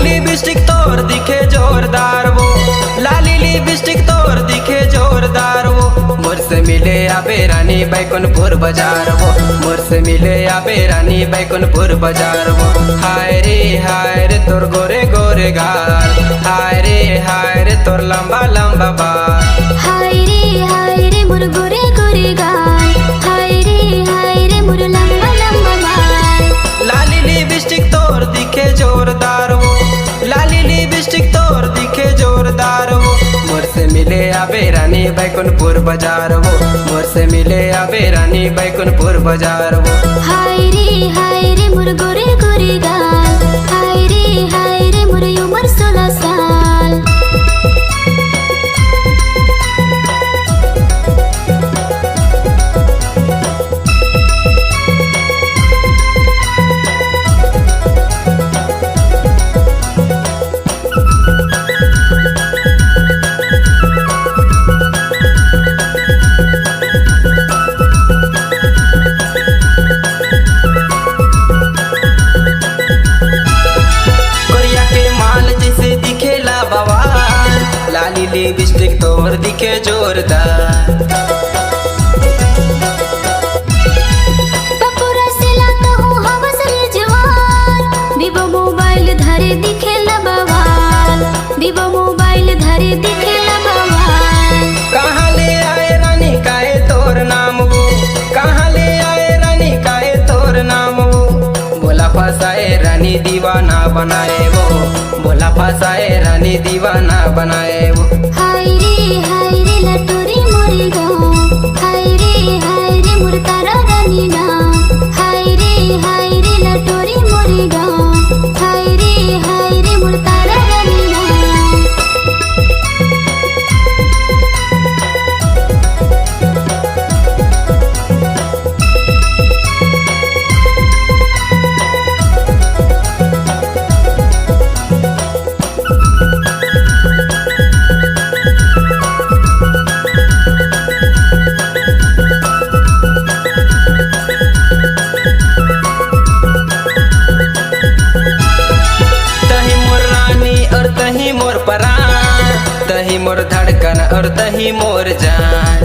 Lipstick तोर दिखे जोरदार वो, लाली लिपस्टिक तोर दिखे जोरदार वो। मोर से मिले आबे रानी बैकुंठपुर बाजार वो, मोर से मिले आबे रानी बैकुंठपुर बाजार वो। हाय रे तोर गोरे गोरे गाल, हाय रे तोर लंबा लंबा बाल। हाय रे मोर गोरे गोरे गाल, हाय रे मोर लंबा लंबा बाल। लाली लिपस्टिक तोर दिखे जोरदार वो, लाली लिपस्टिक तोर दिखे जोरदार वो। मोर से मिले आबे रानी बैकुंठपुर बाजार वो, मोर से मिले आबे रानी बैकुंठपुर बाजार वो। हाय रे मोर गोरे गोरे गाल, हाय रे मोर उम्र 16 साल। लाली लिपस्टिक तोर दिखे जोरदार। पपुरा से लाता हूँ हवस जवान, वीवो मोबाइल धरे दिखे लबवाल, वीवो मोबाइल धरे दिखे लबवाल। कहाँ ले आए रानी काहे तोर नाम वो, कहाँ ले आए रानी काहे तोर नाम वो। बोला फसाए रानी दीवाना बनाए वो, बोला फसाए रानी दीवाना बनाए वो। हाय रे लटोरी मोरी गाँव, हाय रे मोर तारा रानी नाम। हाय रे लटोरी मोरी गाँव, हाय रे मोर तारा रानी नाम। तही मोर परान, तही मोर धड़कन और तही मोर जान।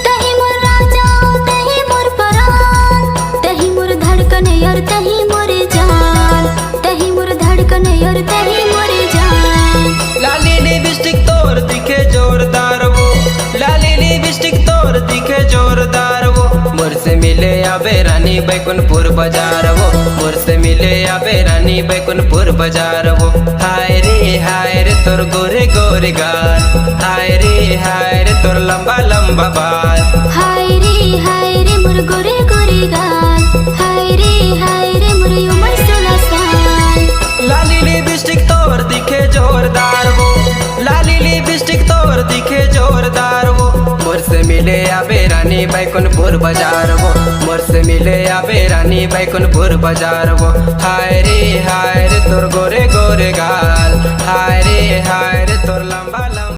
तही मोर राजा तही मोर परान, तही मोर धड़कन और तही मोर जान, तही मोर धड़कन और तही मोर जान। लाली लिपस्टिक तोर दिखे जोरदार वो, लाली लिपस्टिक तोर दिखे जोरदार वो। मोर से मिले आबे रानी बैकुंठपुर बाजार वो, मोर से मिले आबे रानी बैकुंठपुर बाजार वो। हाय रे तोर गोरे गोरे गाल, हाय रे तोर लंबा लंबा बाल। हाय रे मोर गोरे गोरे गाल, हाय रे मोर उम्र 16 साल। लाली लिपस्टिक तोर दिखे जोरदार वो, लाली लिपस्टिक तोर दिखे जोरदार वो। मोर से मिले आबे रानी बैकुंठपुर बाजार वो, मोर से मिले आबे रानी बैकुंठपुर बाजार वो। हाय रे तोर गोरे गोरे गाल, हाय रे तोर लंबा